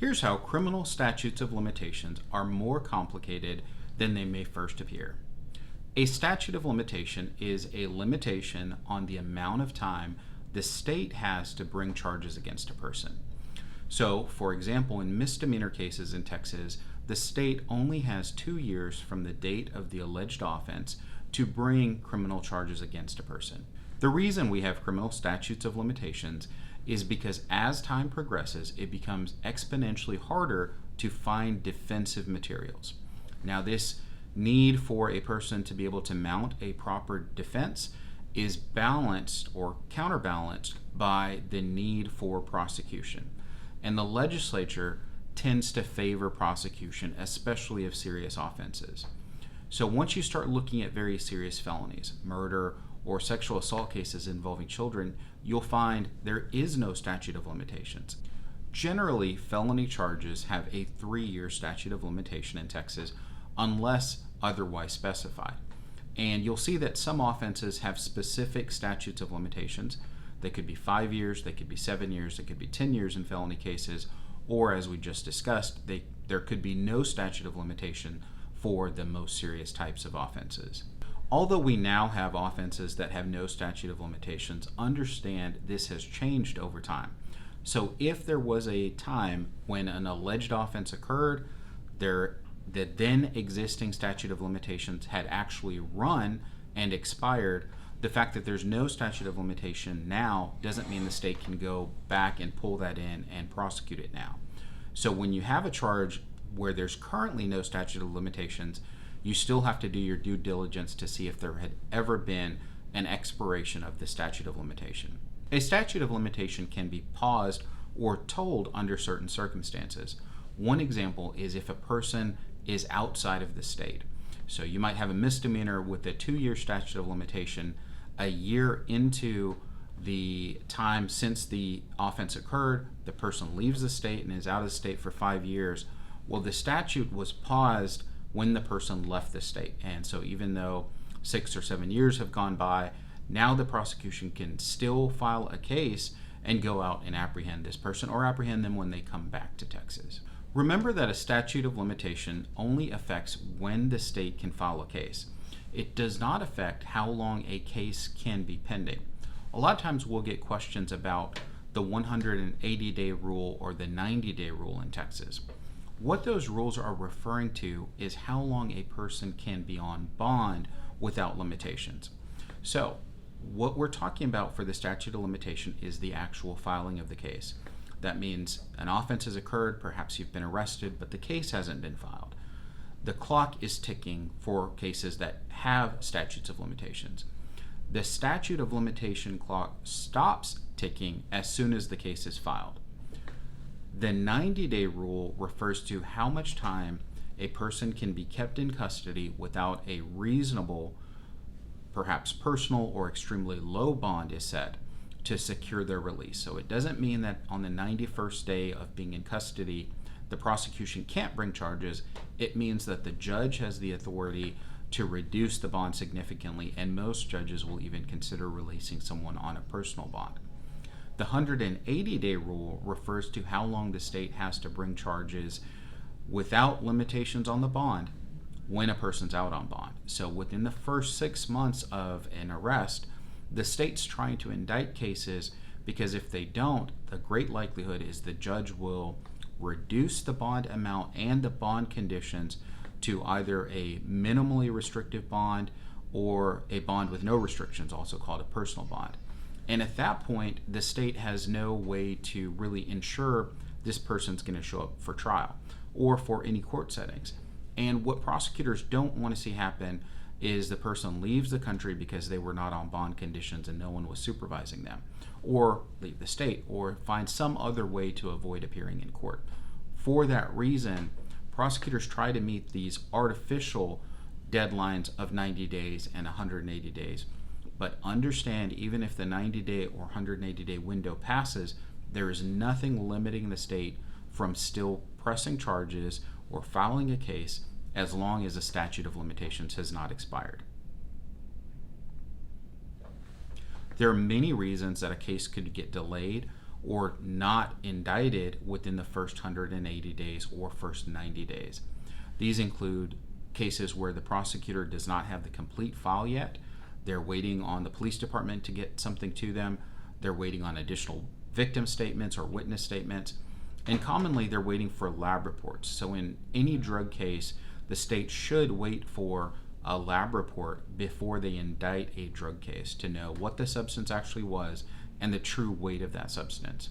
Here's how criminal statutes of limitations are more complicated than they may first appear. A statute of limitation is a limitation on the amount of time the state has to bring charges against a person. So, for example, in misdemeanor cases in Texas, the state only has 2 years from the date of the alleged offense to bring criminal charges against a person. The reason we have criminal statutes of limitations is because as time progresses, it becomes exponentially harder to find defensive materials. Now, this need for a person to be able to mount a proper defense is balanced or counterbalanced by the need for prosecution. And the legislature tends to favor prosecution, especially of serious offenses. So once you start looking at very serious felonies, murder or sexual assault cases involving children, you'll find there is no statute of limitations. Generally, felony charges have a 3-year statute of limitation in Texas unless otherwise specified. And you'll see that some offenses have specific statutes of limitations. They could be 5 years, they could be 7 years, they could be 10 years in felony cases, or as we just discussed, there could be no statute of limitation for the most serious types of offenses. Although we now have offenses that have no statute of limitations, understand this has changed over time. So if there was a time when an alleged offense occurred, the then existing statute of limitations had actually run and expired, the fact that there's no statute of limitation now doesn't mean the state can go back and pull that in and prosecute it now. So when you have a charge where there's currently no statute of limitations, you still have to do your due diligence to see if there had ever been an expiration of the statute of limitation. A statute of limitation can be paused or tolled under certain circumstances. One example is if a person is outside of the state. So you might have a misdemeanor with a 2-year statute of limitation. A year into the time since the offense occurred, the person leaves the state and is out of the state for 5 years. Well, the statute was paused when the person left the state. And so even though 6 or 7 years have gone by, now the prosecution can still file a case and go out and apprehend this person or apprehend them when they come back to Texas. Remember that a statute of limitation only affects when the state can file a case. It does not affect how long a case can be pending. A lot of times we'll get questions about the 180-day rule or the 90-day rule in Texas. What those rules are referring to is how long a person can be on bond without limitations. So what we're talking about for the statute of limitation is the actual filing of the case. That means an offense has occurred, perhaps you've been arrested, but the case hasn't been filed. The clock is ticking for cases that have statutes of limitations. The statute of limitation clock stops ticking as soon as the case is filed. The 90-day rule refers to how much time a person can be kept in custody without a reasonable, perhaps personal or extremely low bond is set to secure their release. So it doesn't mean that on the 91st day of being in custody, the prosecution can't bring charges. It means that the judge has the authority to reduce the bond significantly, and most judges will even consider releasing someone on a personal bond. The 180-day rule refers to how long the state has to bring charges without limitations on the bond when a person's out on bond. So within the first 6 months of an arrest, the state's trying to indict cases because if they don't, the great likelihood is the judge will reduce the bond amount and the bond conditions to either a minimally restrictive bond or a bond with no restrictions, also called a personal bond. And at that point, the state has no way to really ensure this person's going to show up for trial or for any court settings. And what prosecutors don't want to see happen is the person leaves the country because they were not on bond conditions and no one was supervising them, or leave the state, or find some other way to avoid appearing in court. For that reason, prosecutors try to meet these artificial deadlines of 90 days and 180 days. But understand, even if the 90-day or 180-day window passes, there is nothing limiting the state from still pressing charges or filing a case as long as the statute of limitations has not expired. There are many reasons that a case could get delayed or not indicted within the first 180 days or first 90 days. These include cases where the prosecutor does not have the complete file yet. They're waiting on the police department to get something to them. They're waiting on additional victim statements or witness statements. And commonly, they're waiting for lab reports. So in any drug case, the state should wait for a lab report before they indict a drug case to know what the substance actually was and the true weight of that substance.